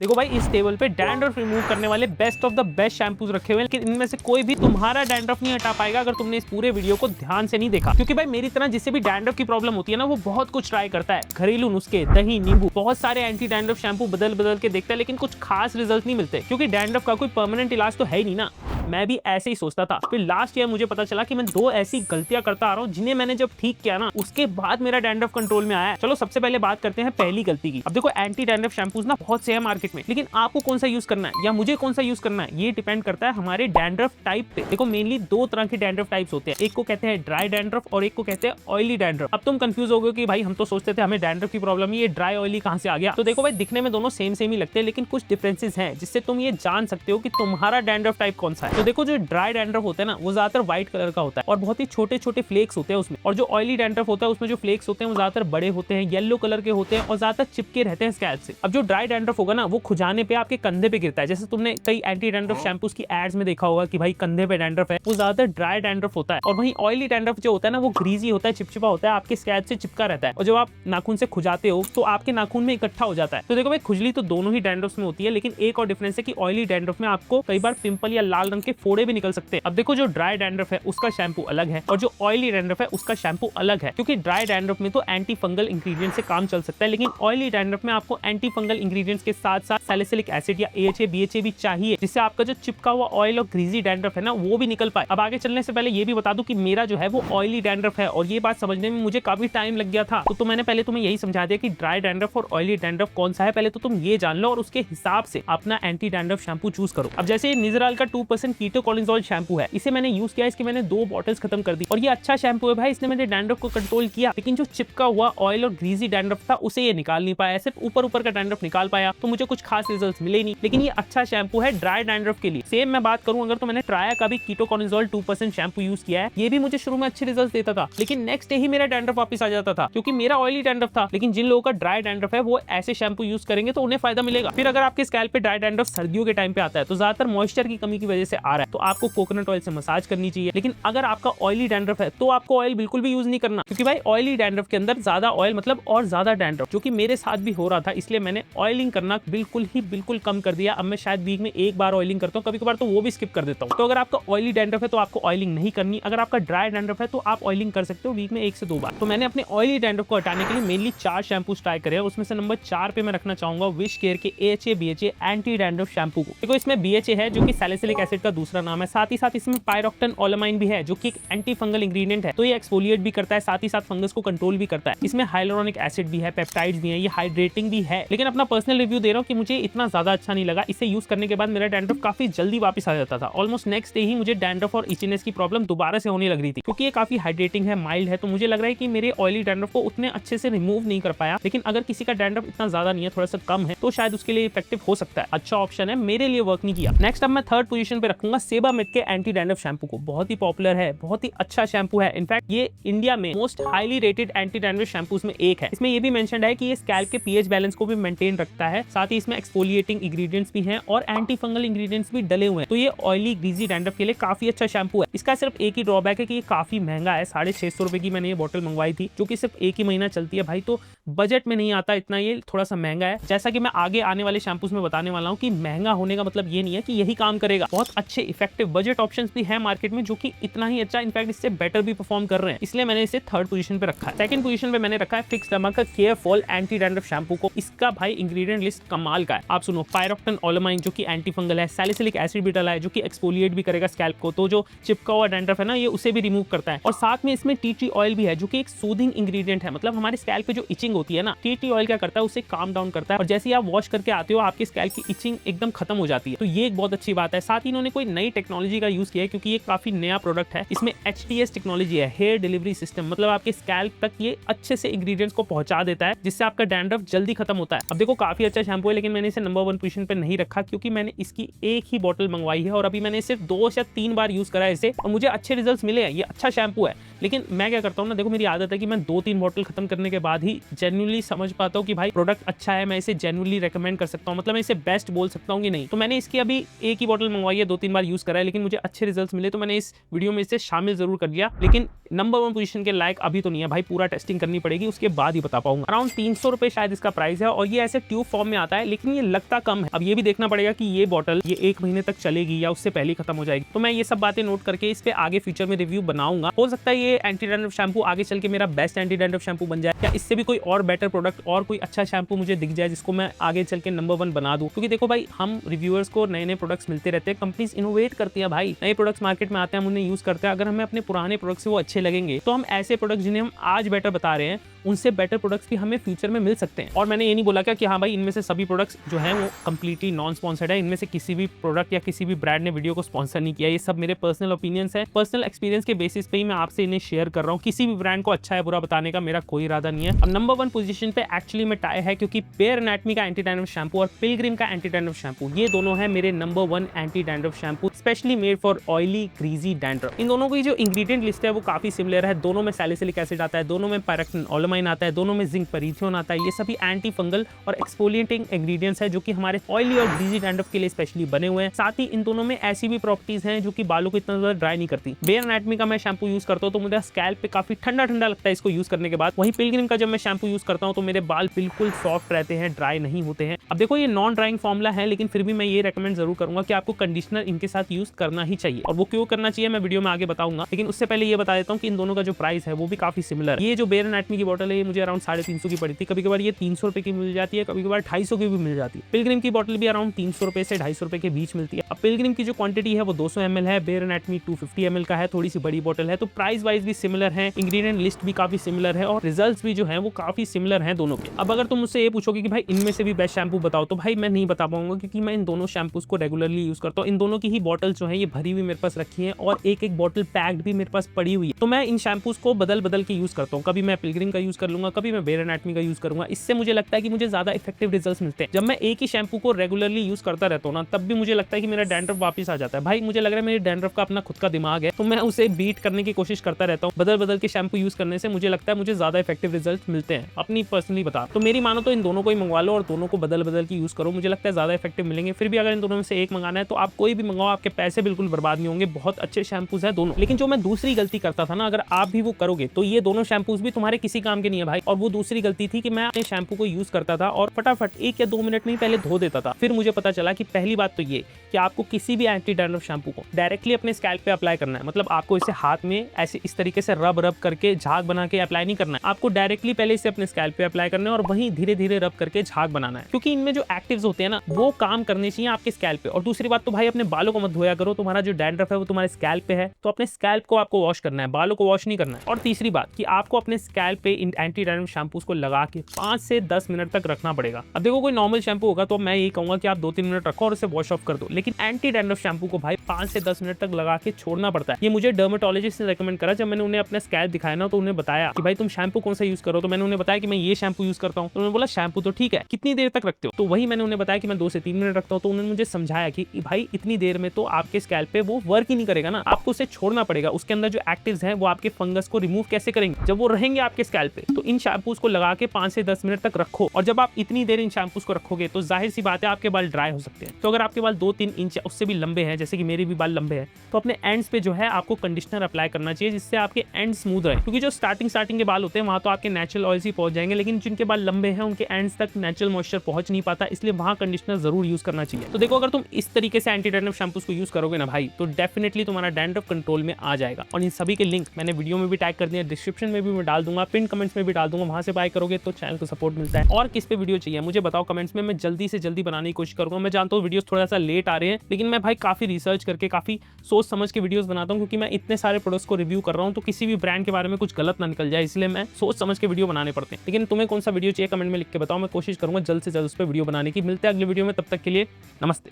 देखो भाई इस टेबल पे डैंड्रफ रिमूव करने वाले best of the best shampoos रखे हुए हैं, लेकिन इनमें से कोई भी तुम्हारा डैंड्रफ नहीं हटा पाएगा अगर तुमने इस पूरे वीडियो को ध्यान से नहीं देखा। क्योंकि भाई मेरी तरह जिससे भी डैंड्रफ की प्रॉब्लम होती है ना, वो बहुत कुछ ट्राई करता है, घरेलू नुस्खे, दही, नींबू, बहुत सारे एंटी डैंड्रफ शैम्पू बदल बदल के देखता है, लेकिन कुछ खास रिजल्ट नहीं मिलते, क्योंकि डैंड्रफ का कोई परमानेंट इलाज तो है ही नहीं ना। मैं भी ऐसे ही सोचता था, फिर लास्ट ईयर मुझे पता चला कि मैं दो ऐसी गलतियां करता आ रहा हूँ जिन्हें मैंने जब ठीक किया ना, उसके बाद मेरा डैंड्रफ कंट्रोल में आया। चलो सबसे पहले बात करते हैं पहली गलती की। अब देखो एंटी डैंड्रफ शैम्पूज ना बहुत से है मार्केट में, लेकिन आपको कौन सा यूज करना है या मुझे कौन सा यूज करना है ये डिपेंड करता है हमारे डैंड्रफ टाइप पे। देखो मेनली दो तरह के डैंड्रफ टाइप्स होते हैं, एक को कहते हैं ड्राई डैंड्रफ और एक को कहते हैं ऑयली डैंड्रफ। अब तुम कंफ्यूज हो गए कि भाई हम तो सोचते थे हमें डैंड्रफ की प्रॉब्लम है, ये ड्राई ऑयली कहां से आ गया। तो देखो भाई दिखने में दोनों सेम सेम ही लगते हैं, लेकिन कुछ डिफरेंसेस हैं जिससे तुम ये जान सकते हो कि तुम्हारा डैंड्रफ टाइप कौन सा है। तो देखो जो ड्राई डैंड्रफ होता है ना, वो ज्यादातर व्हाइट कलर का होता है और बहुत ही छोटे छोटे फ्लेक्स होते हैं उसमें, और जो ऑयली डैंड्रफ होता है उसमें जो फ्लेक्स होते हैं वो ज्यादातर बड़े होते हैं, येलो कलर के होते हैं और ज्यादातर चिपके रहते हैं स्कैल्प से। अब जो ड्राई डैंड्रफ होगा ना, वो खुजाने पे आपके कंधे पे गिरता है, जैसे तुमने कई एंटी डैंड्रफ शैम्पूज की एड्स में देखा होगा कि भाई कंधे पे डैंड्रफ है, वो ज्यादातर ड्राई डैंड्रफ होता है। और वहीं ऑयली डैंड्रफ जो होता है ना, वो ग्रीजी होता है, चिपचिपा होता है, आपके स्कैल्प से चिपका रहता है, और जब आप नाखून से खुजाते हो तो आपके नाखून में इकट्ठा हो जाता है। तो देखो भाई खुजली तो दोनों ही डैंड्रफ में होती है, लेकिन एक और डिफरेंस है कि ऑयली डैंड्रफ में आपको कई बार पिंपल या लाल रंग के फोड़े भी निकल सकते हैं। अब देखो जो ड्राई डैंड्रफ है उसका शैम्पू अलग है और जो ऑयली डैंड्रफ है उसका शैम्पू अलग है, क्योंकि ड्राई डैंड्रफ में तो एंटी फंगल इंग्रेडिएंट से काम चल सकता है, लेकिन ऑयली डैंड्रफ में आपको एंटी फंगल इंग्रेडिएंट्स के साथ साथ सैलिसिलिक एसिड या AHA BHA भी चाहिए, जिससे आपका जो चिपका हुआ ऑयल और ग्रीजी डैंड्रफ है ना, वो भी निकल पाए। अब आगे चलने से पहले ये भी बता दूं कि मेरा जो है वो ऑयली डैंड्रफ है, और ये बात समझने में मुझे काफी टाइम लग गया था। तो मैंने पहले तुम्हें यही समझा दिया कि ड्राई डैंड्रफ और ऑयली डैंड्रफ कौन सा है, पहले तो तुम ये जान लो और उसके हिसाब से अपना एंटी डैंड्रफ शैम्पू चूज करो। अब जैसे निजराल का 2% कीटोकोलिनज़ोल शैम्पू है, इसे मैंने यूज किया, इसकी मैंने 2 बॉटल्स खत्म कर दी, और ये अच्छा शैम्पू है भाई, इसने मेरे डैंड्रफ को कंट्रोल किया, लेकिन जो चिपका हुआ ऑयल और ग्रीजी डैंड्रफ था उसे ये निकाल नहीं पाया, सिर्फ ऊपर ऊपर का डैंड्रफ निकाल पाया, तो मुझे कुछ खास रिजल्ट मिले नहीं। लेकिन ये अच्छा शैम्पू है ड्राई डैंड्रफ के लिए। सेम मैं बात करूं अगर, तो मैंने ट्राया का भी कीटोकोलिनज़ोल 2% शैम्पू यूज किया है, ये भी मुझे शुरू में अच्छे रिजल्ट देता था, लेकिन नेक्स्ट डे ही मेरा डैंड्रफ वापस आ जाता था, क्योंकि मेरा ऑयली डैंड्रफ था। लेकिन जिन लोगों का ड्राई डैंड्रफ है वो ऐसे शैम्पू यूज करेंगे तो उन्हें फायदा मिलेगा। फिर अगर आपके स्कैल्प पे ड्राई डैंड्रफ सर्दियों के टाइम पे आता है तो ज्यादातर मॉइस्चर की कमी की वजह से आ रहा है, तो आपको कोकोनट ऑयल से मसाज करनी चाहिए। लेकिन अगर आपका ऑयली डैंड्रफ है तो आपको ऑयल बिल्कुल भी यूज नहीं करना, क्योंकि भाई ऑयली डैंड्रफ के अंदर ज्यादा ऑयल मतलब और ज्यादा डैंड्रफ, जो कि मेरे साथ भी हो रहा था, इसलिए मैंने ऑयलिंग करना बिल्कुल कम कर दिया। अब मैं शायद वीक में एक बार ऑयलिंग करता हूँ, कभी कभार तो वो भी स्किप कर देता हूँ। तो अगर आपका ऑयली डैंड्रफ है तो आपको ऑयलिंग नहीं करनी, अगर आपका ड्राई डैंड्रफ है तो आप ऑयलिंग कर सकते हो वीक में 1 से 2 बार। तो मैंने अपने ऑयली डैंड्रफ को हटाने के लिए मेनली 4 शैम्पूज ट्राई करे, उसमें से नंबर 4 पे मैं रखना चाहूंगा विश केयर के AHA BHA anti dandruff shampoo को। देखो इसमें BHA है जो कि सैलिसिलिक एसिड का दूसरा नाम है, साथ ही साथ इसमें पायरोक्टन ओलामाइन भी है जो कि एक एंटी फंगल इंग्रेडिएंट है, तो ये एक्सफोलिएट भी करता है, साथ ही साथ फंगस को कंट्रोल भी करता है। इसमें हाइलुरोनिक एसिड भी है, पेप्टाइड्स भी है, ये हाइड्रेटिंग भी है। लेकिन अपना पर्सनल रिव्यू दे रहा हूँ कि मुझे इतना ज्यादा अच्छा नहीं लगा। इसे यूज करने के बाद मेरा डैंड्रफ काफी जल्दी वापस आ जाता था, ऑलमोस्ट नेक्स्ट डे ही मुझे डैंड्रफ और इचनेस की प्रॉब्लम दोबारा से होने लग रही थी, क्योंकि ये काफी हाइड्रेटिंग है, माइल्ड है, तो मुझे लग रहा है कि मेरे ऑयली डैंड्रफ को उतने अच्छे से रिमूव नहीं कर पाया। लेकिन अगर किसी का डैंड्रफ इतना ज्यादा नहीं है, थोड़ा सा कम है, तो शायद उसके लिए इफेक्टिव हो सकता है, अच्छा ऑप्शन है, मेरे लिए वर्क नहीं किया। नेक्स्ट अब मैं थर्ड पोजीशन पे रखूंगा सेबामेड के एंटी डैंड्रफ शैम्पू को। बहुत ही पॉपुलर है, बहुत ही अच्छा शैम्पू है, इनफैक्ट ये इंडिया में most highly rated anti dandruff shampoos में एक है। इसमें ये भी मेंशन्ड है कि ये स्कैल्प के पीएच बैलेंस को भी मेंटेन रखता है, साथ ही इसमें एक्सफोलिएटिंग इंग्रेडिएंट्स भी हैं और एंटी फंगल इंग्रेडिएंट्स भी डले हुए हैं, तो ये ऑयली ग्रीजी डैंड्रफ के लिए काफी अच्छा शैम्पू है। इसका सिर्फ एक ही ड्रॉबैक है कि ये काफी महंगा है, 650 रुपए की मैंने ये बोतल मंगवाई थी, जो कि सिर्फ एक ही महीना चलती है भाई, तो बजट में नहीं आता इतना, ये थोड़ा सा महंगा है। जैसा कि मैं आगे आने वाले शैम्पूज में बताने वाला हूँ कि महंगा होने का मतलब ये नहीं है कि यही काम करेगा, बहुत अच्छे इफेक्टिव बजट ऑप्शंस भी है मार्केट में जो कि इतना ही अच्छा, इनफैक्ट इससे बेटर भी परफॉर्म कर रहे हैं, इसलिए मैंने इसे थर्ड पोजीशन पे रखा है। सेकंड पोजीशन पे मैंने रखा है फिक्स डर्मा का care fall anti dandruff shampoo को। इसका भाई इंग्रेडिएंट लिस्ट कमाल का है, आप सुनो, पायरोक्टन ओलामाइन जो कि एंटी फंगल है, सैलिसिलिक एसिड भी डला है जो कि एक्सफोलिएट भी करेगा स्कैल्प को, तो जो चिपका हुआ डैंड्रफ है ना, ये उसे भी रिमूव करता है, और साथ में इसमें टी ट्री ऑयल भी है जो कि एक सूदिंग इंग्रेडिएंट है, मतलब हमारे स्कैल्प पे जो इचिंग होती है ना, टी ट्री ऑयल क्या करता है, उसे काम डाउन करता है, और जैसे ही आप वॉश करके आते हो आपके स्कैल्प की इचिंग एकदम खत्म हो जाती है, तो ये एक बहुत अच्छी बात है। साथ ही इन्होंने कोई नई टेक्नोलॉजी का यूज किया है, क्योंकि ये काफी नया प्रोडक्ट है, इसमें HTS टेक्नोलॉजी है, हेयर डिलीवरी सिस्टम, मतलब आपके स्कैल्प तक ये अच्छे से इंग्रेडिएंट्स को पहुंचा देता है, जिससे आपका डैंड्रफ जल्दी खत्म होता है। अब देखो काफी अच्छा शैम्पू है, लेकिन मैंने इसे नंबर 1 पोजीशन पे नहीं रखा, क्योंकि मैंने इसकी एक ही बोतल मंगवाई है और अभी मैंने सिर्फ 2 या 3 बार यूज करा है इसे, और मुझे अच्छे रिजल्ट्स मिले हैं, ये अच्छा शैम्पू है। लेकिन मैं क्या करता हूँ ना, देखो मेरी आदत है कि मैं 2-3 बोतल खत्म करने के बाद ही जेन्युइनली समझ पाता हूँ कि भाई प्रोडक्ट अच्छा है, मैं इसे जेन्युइनली रेकमेंड कर सकता हूँ, मतलब मैं इसे बेस्ट बोल सकता हूँ कि नहीं। तो मैंने इसकी अभी एक ही बोतल मंगवाई है, 2-3 बार यूज करा है, लेकिन मुझे अच्छे रिजल्ट्स मिले, तो मैंने इस वीडियो में इसे शामिल जरूर कर लिया। लेकिन नंबर 1 पोजीशन के लायक अभी तो नहीं है भाई, पूरा टेस्टिंग करनी पड़ेगी, उसके बाद ही बता पाऊंगा। अराउंड 300 रुपए शायद इसका प्राइस है और ये ऐसे ट्यूब फॉर्म में आता है, लेकिन ये लगता कम है। अब ये भी देखना पड़ेगा कि ये बॉटल ये 1 महीने तक चलेगी या उससे पहले खत्म हो जाएगी। तो मैं ये सब बातें नोट करके इस पे आगे फ्यूचर में रिव्यू बनाऊंगा। हो सकता है ये एंटी डैंड्रफ शैम्पू आगे चल के मेरा बेस्ट एंटी डैंड्रफ शैम्पू बन जाए, या इससे भी कोई और बेटर प्रोडक्ट और कोई अच्छा शैम्पू मुझे दिख जाए जिसको मैं आगे चल के नंबर 1 बना दूं। क्योंकि देखो भाई, हम रिव्यूअर्स को नए नए प्रोडक्ट्स मिलते रहते हैं, कंपनीज इनोवेट करती है भाई, नए प्रोडक्ट्स मार्केट में आते हैं, हम उन्हें यूज करते हैं। अगर हमें अपने पुराने प्रोडक्ट्स से वो अच्छे लगेंगे तो हम ऐसे प्रोडक्ट्स जिन्हें हम आज बेटर बता रहे हैं उनसे बेटर प्रोडक्ट्स भी हमें फ्यूचर में मिल सकते हैं। और मैंने ये नहीं बोला कि हाँ भाई इनमें से सभी प्रोडक्ट्स जो हैं वो कंप्लीटली नॉन स्पॉन्सर्ड है, इनमें से किसी भी प्रोडक्ट या किसी भी ब्रांड ने वीडियो को स्पॉन्सर नहीं किया। ये सब मेरे पर्सनल ओपिनियंस है, पर्सनल एक्सपीरियंस के बेसिस पे ही मैं आपसे इन्हें शेयर कर रहा हूँ। किसी भी ब्रांड को अच्छा है बुरा बताने का मेरा कोई इरादा नहीं है। अब नंबर 1 पोजीशन पे एक्चुअली में टाई है, क्योंकि बेयर एनाटॉमी का एंटी डैंड्रफ शैम्पू और पिलग्रिम का एंटी डैंड्रफ शैम्पू, ये दोनों है मेरे number 1 anti dandruff shampoo, specially made for oily greasy dandruff. इन दोनों की जो इंग्रेडिएंट लिस्ट है वो काफी सिमिलर है। दोनों में सैलिसिलिक एसिड आता है, दोनों में पैराक्विनोलामाइन आता है, दोनों में जिंक पेरिथियोन आता है। ये सभी एंटी फंगल और एक्सफोलिएटिंग इंग्रेडिएंट्स है जो कि हमारे ऑयली और ग्रीजी डैंड्रफ के लिए स्पेशली बने हुए हैं। साथ ही इन दोनों में ऐसी भी प्रॉपर्टीज हैं जो कि बालों को इतना ज्यादा ड्राई नहीं करती। बेयर एनाटॉमी का मैं शैम्पू यूज करता हूं तो मुझे स्कैल्प पे काफी ठंडा ठंडा लगता है इसको यूज करने के बाद। वहीं पिलग्रिम का जब मैं शैम्पू यूज करता हूं तो मेरे बाल बिल्कुल सॉफ्ट रहते हैं, ड्राई नहीं होते हैं। अब देखो ये नॉन ड्राइंग फॉर्मूला है, लेकिन फिर भी मैं ये रेकमेंड जरूर करूंगा कि आपको कंडीशनर इनके साथ यूज करना ही चाहिए। और वो क्यों करना चाहिए मैं वीडियो में आगे बताऊंगा, लेकिन उससे पहले ये बता देता हूँ कि इन दोनों का जो प्राइस है वो भी काफी सिमिलर है। ये जो बेयर एनाटॉमी की बॉटल है ये मुझे अराउंड 350 की पड़ी थी, कभी कभार ये 300 रुपए की मिल जाती है, कभी कभार 250 की भी मिल जाती है। पिलग्रिम की बॉटल भी अराउंड 300 रुपए से 250 रुपए के बीच मिलती है। अब पिलग्रिम की जो क्वांटिटी है वो 200 ml है, बेयर एनाटॉमी 250 ml का है, थोड़ी सी बड़ी बॉटल है, तो प्राइस वाइज भी सिमिलर है, इंग्रेडिएंट लिस्ट भी काफी सिमिलर है और रिजल्ट्स भी जो है वो काफी सिमिलर है दोनों के। अब अगर तुम मुझसे ये पूछोगे कि भाई इनमें से भी बेस्ट शैम्पू बताओ, तो भाई मैं नहीं बता पाऊंगा, क्योंकि मैं इन दोनों शैम्पूज को रेगुलरली यूज करता हूँ। इन दोनों की ही बॉटल जो है ये भरी हुई मेरे पास रखी है और एक एक बॉटल पैक्ड भी मेरे पास पड़ी हुई है। तो मैं इन शैम्पूज को बदल बदल के यूज करता हूँ, कभी मैं पिलग्रिम का यूज कर लूंगा, कभी मैं बेयर एनाटॉमी का यूज करूंगा। इससे मुझे लगता है कि मुझे ज्यादा इफेक्टिव रिजल्ट्स मिलते हैं। जब मैं एक ही शैम्पू को रेगुलरली यूज करता रहता हूँ ना, तब भी मुझे लगता है कि मेरा डैंड्रफ वापस आ जाता है। भाई मुझे लग रहा है मेरे डैंड्रफ का अपना खुद का दिमाग है, तो मैं उसे बीट करने की कोशिश करता रहता हूँ। बदल बदल के शैम्पू यूज करने से मुझे लगता है मुझे ज्यादा इफेक्टिव रिजल्ट मिलते हैं, अपनी पर्सनली बता। तो मेरी मानो तो इन दोनों को ही मंगवा लो और दोनों को बदल बदल के यूज करो, मुझे लगता है ज्यादा इफेक्टिव मिलेंगे। फिर भी अगर इन दोनों में से एक मंगाना है तो आप कोई भी मंगाओ, आपके पैसे बिल्कुल बर्बाद नहीं होंगे, बहुत अच्छे शैम्पूज है दोनों। लेकिन जो मैं दूसरी गलती करता था ना, अगर आप भी वो करोगे तो ये दोनों शैम्पूज भी तुम्हारे किसी काम के नहीं है भाई। और वो दूसरी गलती थी कि मैं अपने शैम्पू को यूज करता था और फटाफट 1 या 2 मिनट में ही पहले धो देता था। फिर मुझे पता चला कि पहली बात तो ये कि आपको किसी भी एंटी डैंड्रफ शैम्पू को डायरेक्टली अपने स्कैल्प पे अप्लाई करना है। मतलब आपको इसे हाथ में ऐसे इस तरीके से रब करके झाग बना के अप्लाई नहीं करना है, आपको डायरेक्टली पहले इसे अपने स्कैल्प पे अप्लाई करना है और वहीं धीरे धीरे रब करके झाग बनाना है, क्योंकि इनमें जो एक्टिव्स होते हैं ना वो काम करने चाहिए आपके स्कैल्प पे। और दूसरी बात तो भाई अपने बालों को मत धोया करो, तुम्हारा जो डैंड्रफ है वो तुम्हारे स्कैल्प पे है, तो अपने स्कैल्प को आपको वॉश करना है, बालों को वॉश नहीं करना है। और तीसरी बात कि आपको अपने स्कैल्प पे इन एंटी डैंड्रफ शैम्पूज को लगा के 5 से 10 मिनट तक रखना पड़ेगा। अब देखो कोई नॉर्मल शैम्पू होगा तो मैं यही कहूंगा कि आप 2-3 मिनट रखो और उसे वॉश ऑफ कर दो, लेकिन एंटी डैंड्रफ शैम्पू को भाई 5 से 10 मिनट तक लगा के छोड़ना पड़ता है। ये मुझे डर्मेटोलॉजिस्ट ने रेकमेंड करा। जब मैंने उन्हें अपना स्कैल्प दिखाया ना तो उन्हें बताया कि भाई तुम शैम्पू कौन सा यूज करो, तो मैंने उन्हें बताया कि मैं ये शैम्पू यूज करता हूँ। तो उन्होंने बोला शैम्पू तो ठीक है, कितनी देर तक रखते हो, तो वही मैंने उन्हें बताया कि मैं 2 से 3 मिनट रखता हूँ। तो उन्होंने मुझे समझाया कि भाई इतनी देर में तो आपके स्कैल्प पे वो वर्क ही नहीं करेगा ना, आपको उसे छोड़ना पड़ेगा। उसके अंदर जो एक्टिव्स हैं वो आपके फंगस को रिमूव कैसे करेंगे जब वो रहेंगे आपके स्कैल्प पे। तो इन शैम्पूज को लगा के 5 से 10 मिनट तक रखो, और जब आप इतनी देर इन शैम्पूज को रखोगे तो जाहिर सी बात है आपके बाल ड्राई हो सकते हैं। तो अगर आपके बाल 2-3 इंच उससे भी लंबे हैं, जैसे कि मेरे भी बाल लंबे हैं, तो अपने एंड्स पे जो है आपको कंडीशनर अप्लाई करना चाहिए, जिससे आपके एंड स्मूथ रहे। क्योंकि जो स्टार्टिंग के बाल होते हैं वहां तो आपके नेचुरल ऑयल ही पहुंच जाएंगे, लेकिन जिनके बाल लंबे हैं उनके एंड्स तक नेचुरल मॉइस्चर पहुंच नहीं पाता, इसलिए वहां कंडीशनर जरूर यूज करना चाहिए। तो देखो अगर तुम इस तरीके से एंटी डैंड्रफ शैम्पूज को यूज करोगे ना भाई, तो डेफिनेटली तुम्हारा डैंड्रफ कंट्रोल में आ जाएगा। और इन सभी के लिंक मैंने वीडियो में भी टैग कर दिया, डिस्क्रिप्शन में भी मैं डाल दूंगा, पिन कमेंट्स में भी डाल दूंगा, वहां से बाय करोगे तो चैनल को सपोर्ट मिलता है। और किस पे वीडियो चाहिए मुझे बताओ कमेंट्स में, मैं जल्दी से जल्दी बनाने की कोशिश करूंगा। मैं जानता हूँ वीडियोस थोड़ा सा लेट आ रहे हैं, लेकिन मैं भाई काफी रिसर्च करके काफी सोच समझ के वीडियोस बनाता हूँ, क्योंकि मैं इतने सारे प्रोडक्ट्स को रिव्यू कर रहा हूँ तो किसी भी ब्रांड के बारे में कुछ गलत ना निकल जाए, इसलिए मैं सोच समझ के वीडियो बनाने पड़ते हैं। लेकिन तुम्हें कौन सा वीडियो चाहिए कमेंट में लिख के बताओ, मैं कोशिश करूंगा जल्द से जल्द उस पर वीडियो बनाने की। मिलते हैं अगले वीडियो में, तब तक के लिए नमस्ते।